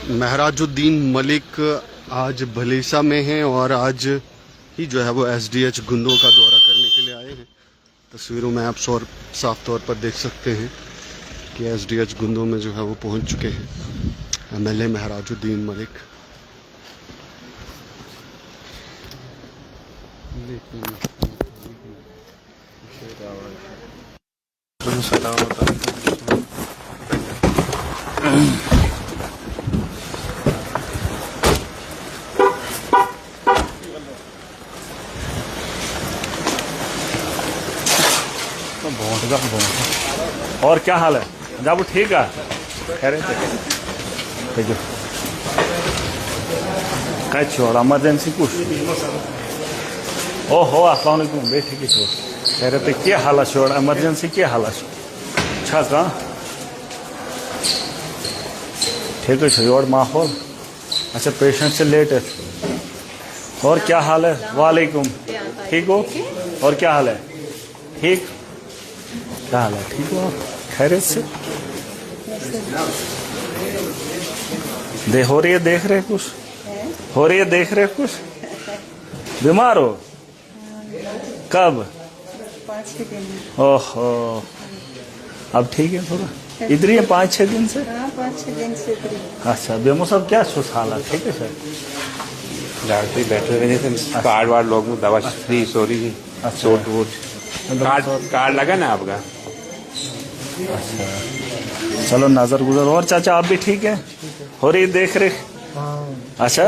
महराज उद्दीन मलिक आज भलीसा में हैं और आज ही जो है वो एसडीएच गुंदो का दौरा करने के लिए आए हैं। तस्वीरों में आप साफ तौर पर देख सकते हैं कि एसडीएच गुंदो में जो है वो पहुंच चुके हैं एमएलए महराज उद्दीन मलिक। और क्या हाल है? जब ठीक है खैरियत है? ठीक है। क्या छोड़ इमरजेंसी कुछ? ओहो अस्सलाम वालेकुम बे ठीक है छोड़ खैरियत है? क्या हाल है छोड़ इमरजेंसी क्या हाल है? अच्छा कहाँ ठीक है छोड़ माहौल अच्छा पेशेंट से लेट है। और क्या हाल है? वालेकुम ठीक हो? और क्या हाल है? ठीक क्या हाल है? ठीक हो खैरियत से? हो रही है देख रहे कुछ? हो रही है देख रहे कुछ? बीमार हो? कब? 5-6 दिन। ओहो अब ठीक है थोड़ा इधर ही है 5-6 दिन से? हाँ 5-6 दिन से इधर ही। अच्छा बेमो सब क्या हालत ठीक है सर? डॉक्टर बैठे हुए थे कार्ड वार्ड लोग में दवा फ्री सॉरी जी चोट वोट कार्ड लगा ना आपका? अच्छा चलो नजर गुजर। और चाचा आप भी ठीक है? हो रही देख रेख? अच्छा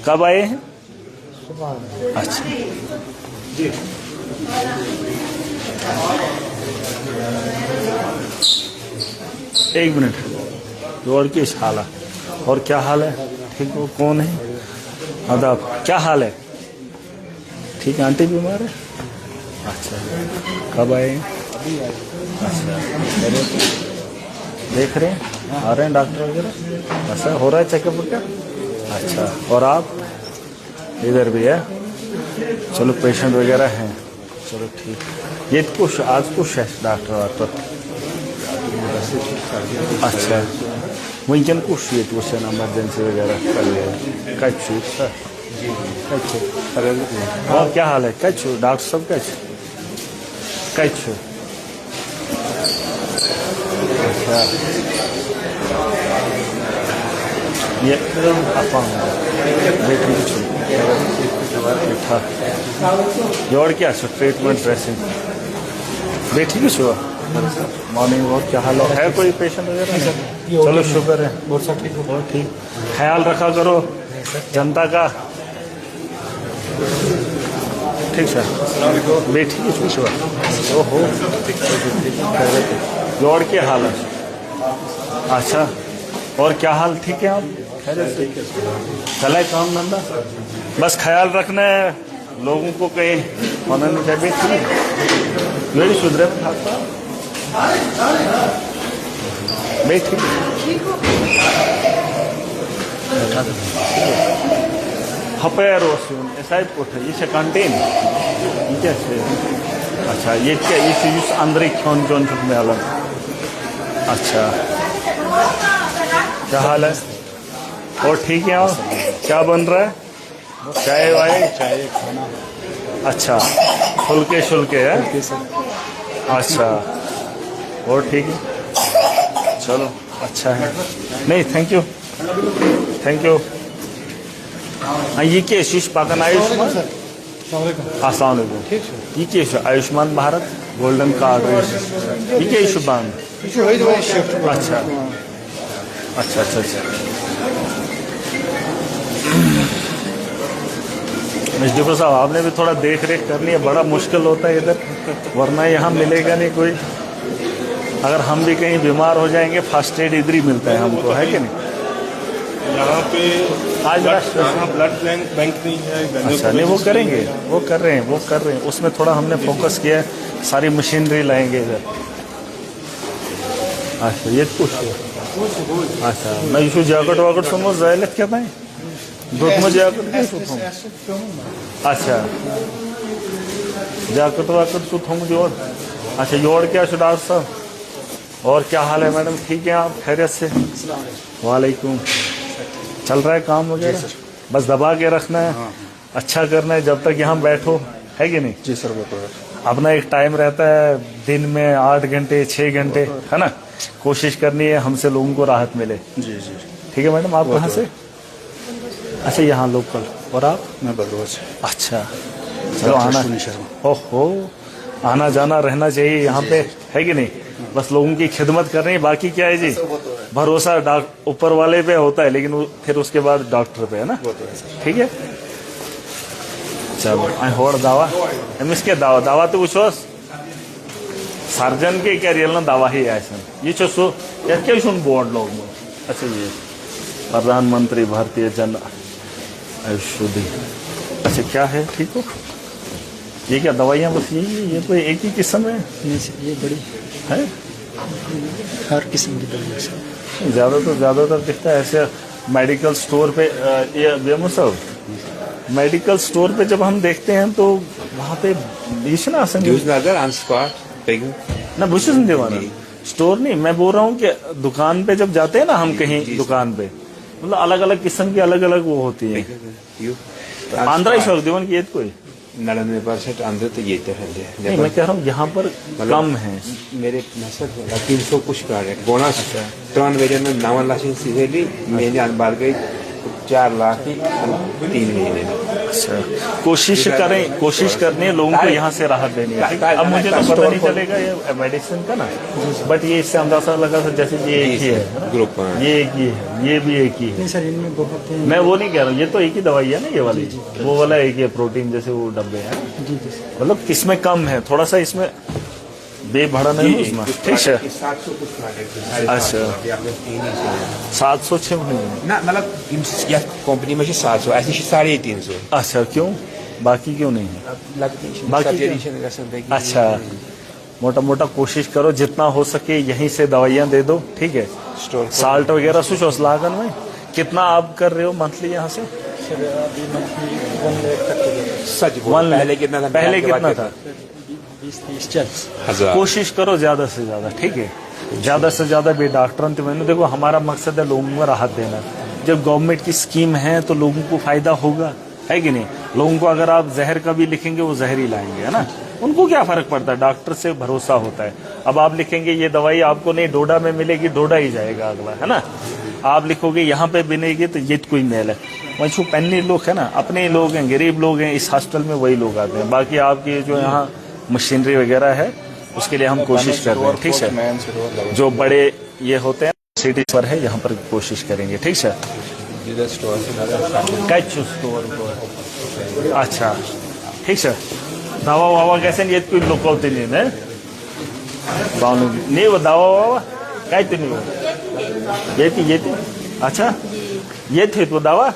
कब आए हैं? अच्छा एक मिनट और की हालत और क्या हाल है? ठीक हो? कौन है? आदाब क्या हाल है? ठीक है आंटी बीमार है? अच्छा कब आए हैं? अच्छा देख रहे हैं आ रहे हैं डॉक्टर वगैरह? अच्छा हो रहा है चेकअप वगैरह? अच्छा और आप इधर भी है? चलो पेशेंट वगैरह हैं चलो ठीक। ये कुछ आज कुछ है डॉक्टर वाक्टर? अच्छा वहीं कुछ ये कुछ इमरजेंसी वगैरह कच्चू सर कच्चू और क्या हाल है? कच्चू डॉक्टर साहब कच्चू अच्छा ये और क्या ट्रीटमेंट ड्रेसिंग बेटी की सुबह मॉर्निंग वॉक क्या हाल है? कोई पेशेंट वगैरह? चलो शुक्र है बहुत ठीक हो। ठीक ख्याल रखा करो जनता का ठीक सर बेटी की सुबह ओहो और क्या हाल है? अच्छा और क्या हाल ठीक है आप? चला है काम धंधा बस ख्याल रखना है लोगों को कहीं होना नहीं चाहिए। मेरी सुधरे में खाता बेटी हपेर ऐसा ही पुट ये कंटेन ये अच्छा ये क्या ये अंदर खोन चोन चुप में अलग। अच्छा क्या हाल है? और ठीक है आप क्या बन रहा है? चाय वाय चाय खाना अच्छा फुलके शुल्के है? अच्छा और ठीक है चलो अच्छा है नहीं थैंक यू हाँ ये क्या शीश पाकन आयुष्मान अस्सलाम वालेकुम ये क्या आयुष्मान भारत गोल्डन कार्ड ये क्या इशू बंद? अच्छा अच्छा अच्छा अच्छा डिप्टी साहब आपने भी थोड़ा देख रेख करनी है बड़ा मुश्किल होता है इधर वरना यहाँ मिलेगा नहीं कोई। अगर हम भी कहीं बीमार हो जाएंगे फर्स्ट एड इधर ही मिलता है हमको है कि नहीं? यहाँ पे आज ब्लड बैंक नहीं है। अच्छा नहीं वो करेंगे वो कर रहे हैं उसमें थोड़ा हमने फोकस किया है सारी मशीनरी लाएंगे इधर। अच्छा ये कुछ अच्छा मैं इशू जैकेट वाकेट समझ जाए क्या था दूध में जैकेट अच्छा जैकेट वाकेट सुथ हूँ जोड़ अच्छा जोड़ क्या डॉक्टर साहब और क्या हाल है मैडम? ठीक है आप खैरियत से? वालेकुम चल रहा है काम वगैरह? बस दबा के रखना है, अच्छा करना है जब तक यहाँ बैठो, है कि नहीं? जी सर वो तो है। अपना एक टाइम रहता है दिन में 8 घंटे 6 घंटे, है ना? कोशिश करनी है हमसे लोगों को राहत मिले। जी जी ठीक है मैडम, आप कहाँ से? अच्छा यहाँ लोकल, और आप? मैं बदलवा से। अच्छा चलो आना, ओहो आना जाना रहना चाहिए यहाँ पे, है कि नहीं? बस लोगों की खिदमत करनी है, बाकी क्या है जी, भरोसा ऊपर वाले पे होता है, लेकिन फिर उसके बाद डॉक्टर पे, है ना? ठीक है चलो होड़ दावा एमएसके दावा दावा तो कुछ सर्जन के क्या रियल ना दावा ही ऐसा ये सो क्या सुन बोर्ड लोग में। अच्छा ये प्रधानमंत्री भारतीय जन औषधि, अच्छा क्या है, ठीक हो? ये क्या दवाइयाँ बस ये तो एक ही किस्म है? ये बड़ी है हर किस्म की दवाई। ज़्यादातर दिखता है ऐसे मेडिकल स्टोर पे। ये बेमो साहब, मेडिकल स्टोर पे जब हम देखते हैं तो वहाँ पे ना Duisnagel on spot. Big. ना बुशेसन दीवाना स्टोर नहीं, मैं बोल रहा हूँ कि दुकान पे जब जाते हैं ना हम कहीं दुकान पे, मतलब अलग अलग किस्म की अलग अलग वो होती है। You. आंध्रा ही शौक दीवान की कोई 99% आंध्र तो ये तो है। नहीं, मैं कह रहा हूँ यहाँ पर कम है। मेरे नसर 300 कुछ कार्ड है बोनस 3 महीने में 9 लाख सीधे ली, महीने बार गई 4 लाख की 3 महीने में। अच्छा कोशिश करनी है लोगों को यहाँ से राहत देनी है। अब मुझे तो पता नहीं चलेगा ये मेडिसिन का ना, बट ये इससे अंदाजा लगा था जैसे ये एक ही है ग्रुप, ये एक ही है, ये भी एक ही है। सर इनमें बहुत हैं। मैं वो नहीं कह रहा हूँ, ये तो एक ही दवाई है ना ये वाली, वो वाला एक ही है, प्रोटीन जैसे वो डब्बे हैं, जी जी मतलब इसमें कम है थोड़ा सा, इसमें बेभाड़ा नहीं है उसमें। ठीक है 700 कुछ कार्ड है। अच्छा 706 महीने। ना मतलब या कंपनी में 700 ऐसे 350। अच्छा क्यों, बाकी क्यों नहीं है? बाकी अच्छा मोटा मोटा कोशिश करो जितना हो सके यहीं से दवाइयाँ दे दो, ठीक है? स्टोर साल्ट वगैरह सुच लागन में कितना आप कर रहे हो मंथली यहाँ से? सर अभी मंथली 1 लाख तक सच बोल, पहले कितना था? पहले कितना था? 20-30 40 हजार। कोशिश करो ज्यादा से ज्यादा, ठीक है? ज्यादा से ज्यादा भी डॉक्टर तो मैंने देखो हमारा मकसद है लोगों को राहत देना। जब गवर्नमेंट की स्कीम है तो लोगों को फायदा होगा, है कि नहीं? लोगों को अगर आप जहर का भी लिखेंगे वो जहर ही लाएंगे, है ना? उनको क्या फर्क पड़ता है, डॉक्टर से भरोसा होता है। अब आप लिखेंगे ये दवाई आपको नहीं डोडा में मिलेगी, डोडा ही जाएगा अगला, है ना? आप लिखोगे यहाँ पे मिलेगी तो ये कोई मेल है। वही छू पन्नी लोग है ना, अपने ही लोग हैं, गरीब लोग हैं, इस हॉस्टल में वही लोग आते हैं। बाकी आपकी जो यहाँ मशीनरी वगैरह है उसके लिए हम कोशिश कर रहे हैं, ठीक है? जो बड़े ये होते हैं सिटी पर है यहाँ पर कोशिश करेंगे, ठीक है? अच्छा ठीक है दावा वावा कैसे येत कोई लोक होते नहीं ना बावनु नहीं वो दावा वावा काय तो नहीं हो ये थी अच्छा ये थे तो दावा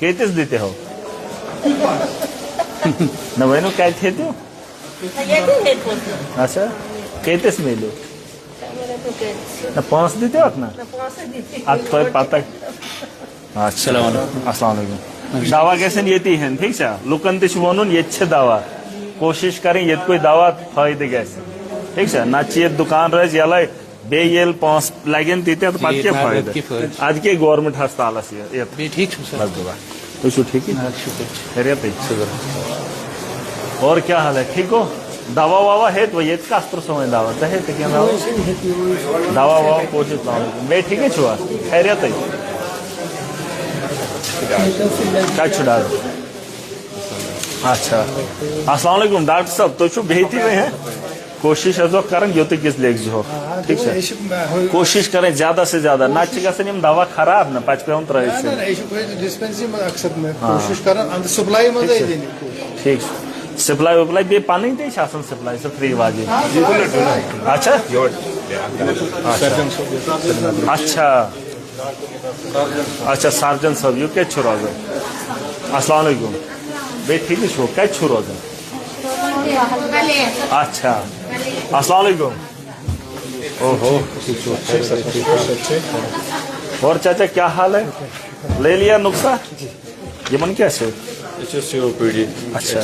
कहते देते हो न वैनो काय थे तो अच्छा कहते में लो न 5 देते हो अपना आज तो पता अच्छा अस्सलाम वालेकुम दावा कैसे येती है ठीक है लोकन ते म्हणून येच्छे दावा कोशिश करें ये कोई दावा फायदे कैसे ठीक है ना चाहिए दुकान रह याला बे येल 5 लागेन देते तो पाके फायदा आज के गवर्नमेंट अस्पताल से ये ठीक सर तो शो ठीक है खैरियत है और क्या हाल है ठीक हो दावा वावा है तो ये का अस्त्र समय दावा है तो क्या दावा वावा कोशिश मैं ठीक है छुआ खैरियत है क्या छुड़ा अच्छा अस्सलाम वालेकुम डॉक्टर साहब तो छु बेहती में है कोशिश है जो करें यो तो किस लेग जो ठीक है कोशिश करें ज्यादा से ज्यादा ना चिका से निम दवा खराब ना 5 पाउंड रहे से डिस्पेंसरी में अक्सर में कोशिश करें अंदर सप्लाई में दे देनी ठीक सप्लाई बे पानी दे शासन सप्लाई से फ्री वाजी अच्छा अच्छा अच्छा सर्जन सब यू क्या छुरा गए अस्सलाम वालेकुम बे ठीक है छो क्या छुरा गए अच्छा अस्सलाम वालेकुम ओहो और चाचा क्या हाल है ले लिया नुस्खा ये मन क्या से अच्छा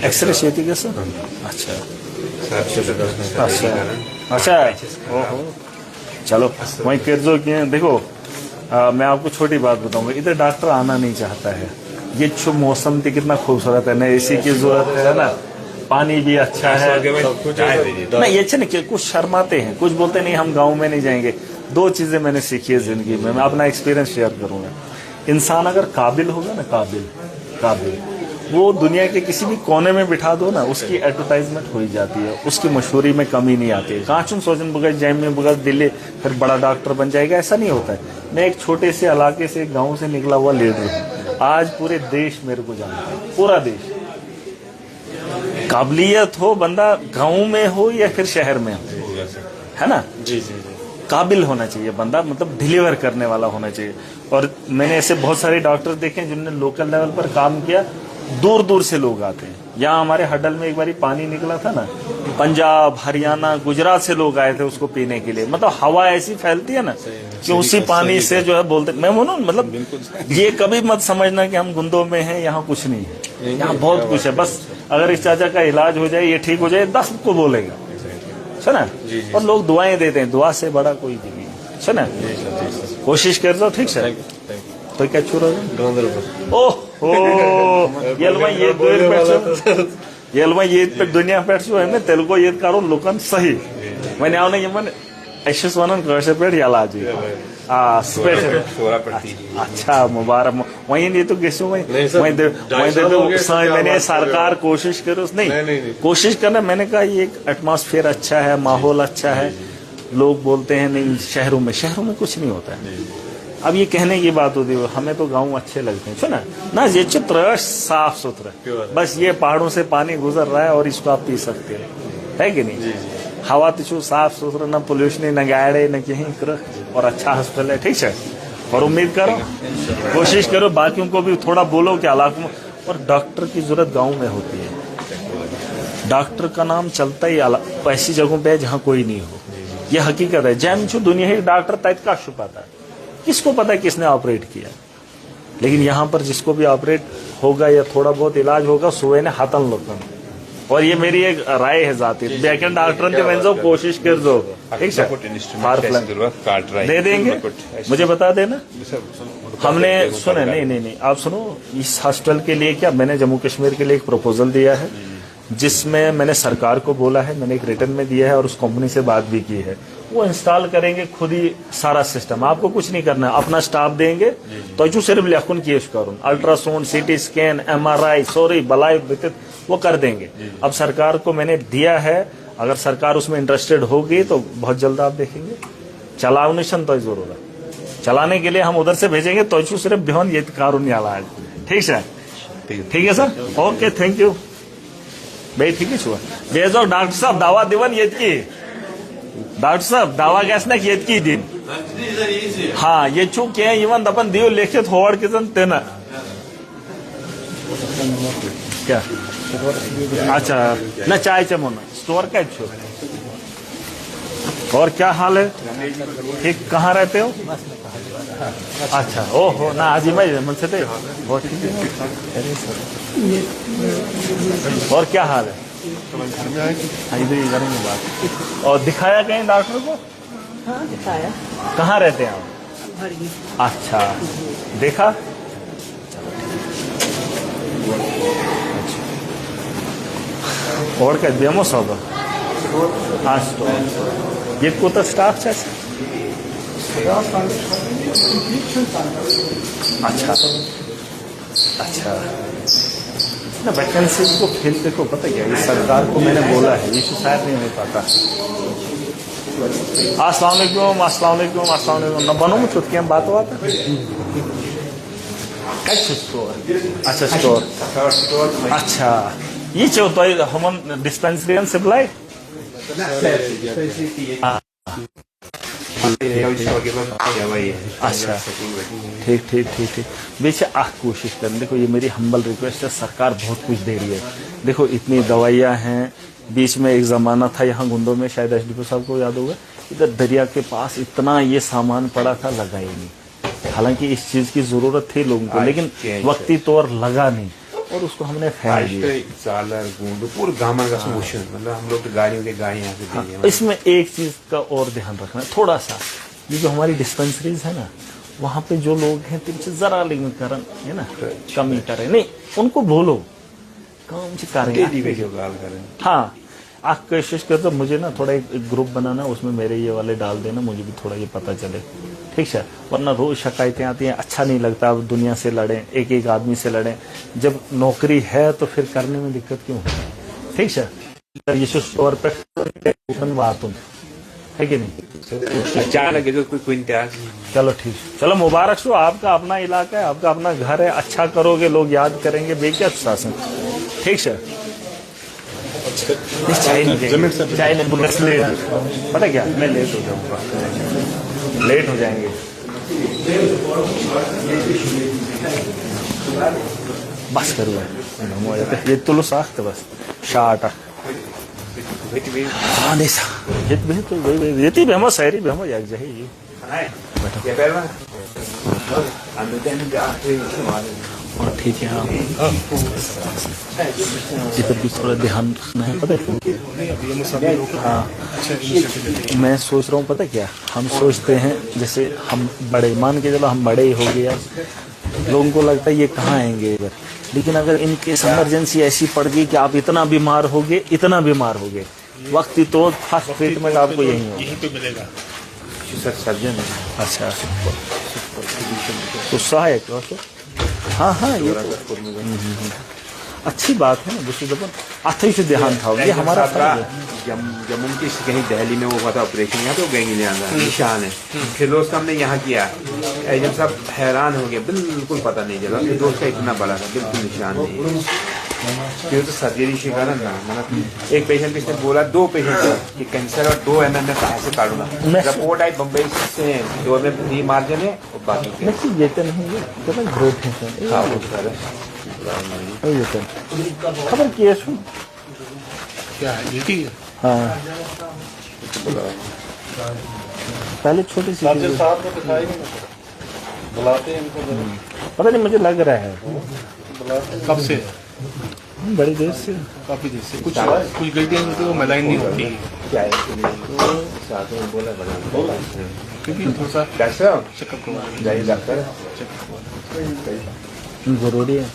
एक्सरे शेती कैसे अच्छा अच्छा अच्छा ओहो चलो वहीं कर जो कि देखो मैं आपको छोटी बात बताऊंगा, इधर डॉक्टर आना नहीं चाहता है। ये जो मौसम थी कितना खूबसूरत है ना, एसी की जरूरत है ना, पानी भी अच्छा है। नहीं ये अच्छा नहीं कि कुछ शर्माते हैं, कुछ बोलते नहीं हम गाँव में नहीं जाएंगे। दो चीजें मैंने सीखी है जिंदगी में, मैं अपना एक्सपीरियंस शेयर करूंगा। इंसान अगर काबिल होगा ना, काबिल वो दुनिया के किसी भी कोने में बिठा दो ना, उसकी एडवर्टाइजमेंट हो ही जाती है, उसकी मशहूरी में कमी नहीं आती है। कांचुन सोचन बगैर जैम में बगैर दिल्ली फिर बड़ा डॉक्टर बन जाएगा, ऐसा नहीं होता है। मैं एक छोटे से इलाके से, गांव से निकला हुआ लीडर हूँ, आज पूरे देश मेरे को जानता है, पूरा देश। काबिलियत हो, बंदा गाँव में हो या फिर शहर में हो, है ना, जी। काबिल होना चाहिए बंदा, मतलब डिलीवर करने वाला होना चाहिए। और मैंने ऐसे बहुत सारे डॉक्टर देखे हैं जिन्होंने लोकल लेवल पर काम किया, दूर दूर से लोग आते हैं। यहाँ हमारे हडल में एक बार पानी निकला था ना, पंजाब, हरियाणा, गुजरात से लोग आए थे उसको पीने के लिए। मतलब हवा ऐसी फैलती है ना कि उसी पानी से जो है बोलते, मैं बोलूँ मतलब ये कभी मत समझना कि हम गुंदों में हैं, यहाँ कुछ नहीं है, यहाँ बहुत कुछ है। बस अगर इस चाचा का इलाज हो जाए, ये ठीक हो जाए, 10 को बोलेगा, है ना। और लोग दुआएं देते हैं, दुआ से बड़ा कोई भी नहीं, है ना। कोशिश कर दो, ठीक है। तो क्या छू रहा ओहो ये पे दुनिया पे है तेलुगु ये करो लोकन सही मैंने आवने यमन एशस वनन कर्से पे इलाज अच्छा मुबारक वहीं नहीं तो कैसे मैंने सरकार कोशिश करो नहीं कोशिश करना। मैंने कहा ये एक एटमॉस्फेयर अच्छा है, माहौल अच्छा है। लोग बोलते हैं नहीं शहरों में कुछ नहीं होता है। अब ये कहने की बात होती है, हमें तो गांव अच्छे लगते हैं, सुना ना, ये चित्र साफ सुथरा, बस ये पहाड़ों से पानी गुजर रहा है और इसको आप पी सकते हैं, है कि नहीं। हवा तो साफ सुथरा, ना पोल्यूशन, न गाड़े, न कहीं और अच्छा हॉस्पिटल है, ठीक है। और उम्मीद करो, कोशिश करो, बाकियों को भी थोड़ा बोलो कि इलाकों में। और डॉक्टर की जरूरत गाँव में होती है। डॉक्टर का नाम चलता ही ऐसी जगहों पे है जहाँ कोई नहीं हो, ये हकीकत है। जैम जो दुनिया ही डॉक्टर तक का छुपाता है, किसको पता है किसने ऑपरेट किया। लेकिन यहाँ पर जिसको भी ऑपरेट होगा या थोड़ा बहुत इलाज होगा, सुबह ने हाथन लोगन। और ये मेरी एक राय है जाती है, बैकएंड डॉक्टर कोशिश कर दो, ठीक है, दे देंगे, मुझे बता देना। हमने सुना नहीं आप सुनो, इस हॉस्पिटल के लिए क्या मैंने जम्मू कश्मीर के लिए एक प्रपोजल दिया है, जिसमें मैंने सरकार को बोला है, मैंने एक रिटर्न में दिया है और उस कंपनी से बात भी की है। वो इंस्टॉल करेंगे खुद ही सारा सिस्टम, आपको कुछ नहीं करना है, अपना स्टाफ देंगे तो जो सिर्फ लेखन किए करूँ, ultrasound, CT scan, MRI, sorry बलाई वो कर देंगे। अब सरकार को मैंने दिया है, अगर सरकार उसमें इंटरेस्टेड होगी तो बहुत जल्द आप देखेंगे। चलाउनिशन तो जरूर चलाने के लिए हम उधर से भेजेंगे, तो सिर्फ बिहान ये कारून इलाज, ठीक है, ठीक है सर, ओके, थैंक यू भाई, ठीक है छुआ बेजो डॉक्टर साहब दावा दिवन ये की डॉक्टर साहब दावा गैस ना येत की दिन हाँ ये चूक है इवन अपन दियो लिखित होवड़ के जन तेना क्या अच्छा ना चाय चमोना स्टोर का छो। और क्या हाल है, ठीक, कहाँ रहते हो? अच्छा ओहो ना आज मैं मन से थे बहुत ठीक है। और क्या हाल है? हाँ इधर ही करेंगे बात। और दिखाया कहीं डॉक्टर को? हाँ दिखाया। कहाँ रहते हैं आप? अच्छा देखा। और क्या बेमो सब आज तो ये को तो स्टाफ है। अच्छा अच्छा ना वैकेंसी को फिल देखो, पता क्या है सरकार को मैंने बोला है, ये शायद नहीं हो पाता। अस्सलाम वालेकुम अस्सलाम वालेकुम अस्सलाम वालेकुम ना बनो मुझे क्या बात हुआ था। स्टोर अच्छा स्टोर अच्छा ये जो तो हम डिस्पेंसरी सप्लाई अच्छा ठीक ठीक ठीक ठीक वैसे कोशिश करें। देखो ये मेरी हम्बल रिक्वेस्ट है, सरकार बहुत कुछ दे रही है। देखो इतनी दवाइयाँ हैं, बीच में एक ज़माना था यहाँ गुंदों में, शायद एसडीपी साहब को याद होगा, इधर दरिया के पास इतना ये सामान पड़ा था, लगा ही नहीं। हालांकि इस चीज़ की ज़रूरत थी लोगों को, लेकिन वक्ती तौर लगा नहीं और उसको हमने फैल दिया। पूरे गामा का समोशन, मतलब हम लोग गाड़ियों के गाड़ी यहाँ से। इसमें एक चीज का और ध्यान रखना थोड़ा सा, ये जो हमारी डिस्पेंसरीज है ना, वहाँ पे जो लोग हैं तिनसे जरा लेकिन करन है ना कमी करें नहीं उनको बोलो काम से करें तेजी पे जो गाल करें हाँ आप कोशिश कर तो मुझे ना थोड़ा एक ग्रुप बनाना उसमें मेरे ये वाले डाल देना मुझे भी थोड़ा ये पता चले ठीक है वरना रोज शिकायतें आती हैं अच्छा नहीं लगता अब दुनिया से लड़ें एक एक आदमी से लड़ें जब नौकरी है तो फिर करने में दिक्कत क्यों ठीक है ये तौर पर बात है कि नहीं अचानक जो कोई क्विंटाल चलो ठीक चलो मुबारक हो आपका अपना इलाका है आपका अपना घर है अच्छा करोगे लोग याद करेंगे बेक्या शासन ठीक है चाय नहीं बस लेट पता क्या मैं लेट हो जाऊंगा लेट हो जाएंगे बस करूँ ये तुलो साख्त बस शाटा हाँ नहीं सा ये तो वही ये भी हम शहरी भी हम एक जही और ठीक है हाँ इधर भी थोड़ा ध्यान रखना है पता है हाँ मैं सोच रहा हूँ पता क्या हम सोचते हैं जैसे हम बड़े मान के चलो हम बड़े ही हो गए लोगों को लगता है ये कहाँ आएंगे इधर लेकिन अगर इनके इमरजेंसी ऐसी पड़ गई कि आप इतना बीमार हो गए वक्त तो फर्स्ट ट्रीटमेंट आपको यहीं पे मिलेगा सर्जन अच्छा तो सहायक हाँ हाँ ये अच्छी बात है ना दूसरी दफा अच्छे से ध्यान था ये हमारा जम्मू की कहीं दिल्ली में वो हुआ था ऑपरेशन यहाँ तो गैंग ले आना निशान है फिर दोस्त हमने यहाँ किया एजेंट साहब हैरान हो गए बिल्कुल पता नहीं चला फिर दोस्त का इतना बड़ा था बिल्कुल निशान नहीं फिर तो सर्जरी शिकार ना मतलब एक पेशेंट किसने बोला 2 पेशेंट कि कैंसर और 2 एमएम में कहाँ से काटूंगा रिपोर्ट आई बम्बई से 2 में 3 मार्जिन है और बाकी ये तो नहीं है ग्रोथ है हाँ वो सर खबर किए सुन क्या है गिल्टी है हाँ पहले छोटी सी साहब को दिखाई नहीं बुलाते हैं इनको पता नहीं मुझे लग रहा है कब से बड़ी देर से काफी देर से कुछ गिल्टियाँ होती है वो मलाइन नहीं होती क्या है साथ में बोला बना क्योंकि थोड़ा सा कैसा चेकअप करवा जाइए डॉक्टर जरूरी है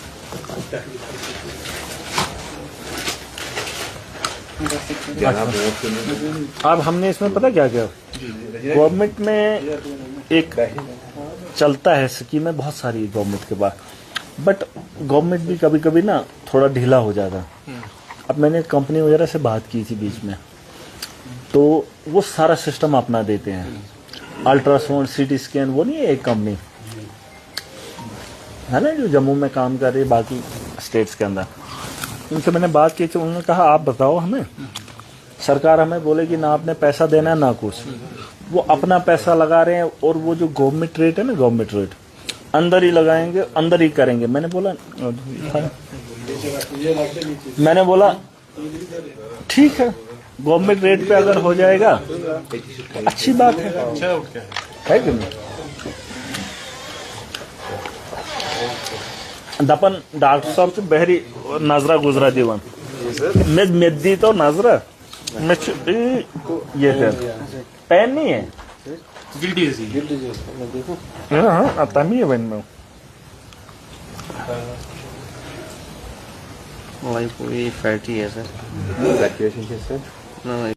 अब हमने इसमें पता क्या क्या गवर्नमेंट में एक चलता है स्कीम है बहुत सारी गवर्नमेंट के पास बट गवर्नमेंट भी कभी कभी ना थोड़ा ढीला हो जाता अब मैंने कंपनी वगैरह से बात की थी बीच में तो वो सारा सिस्टम अपना देते हैं अल्ट्रासाउंड सीटी स्कैन वो नहीं है एक कंपनी है ना जो जम्मू में काम कर रही है बाकी स्टेट्स के अंदर उनसे मैंने बात की थी उन्होंने कहा आप बताओ हमें सरकार हमें बोलेगी ना आपने पैसा देना है ना कुछ वो अपना पैसा लगा रहे हैं और वो जो गवर्नमेंट रेट है ना गवर्नमेंट रेट अंदर ही लगाएंगे अंदर ही करेंगे मैंने बोला ठीक है गवर्नमेंट रेट पे अगर हो जाएगा अच्छी बात है कि नहीं दपन डॉक्टर साहब से बहरी नजरा गुजरा दीवन मेदी तो नजरा ये पेन नहीं है गिल्टी जैसी हाँ तमी है बहन में पूरी फैटी है सर सर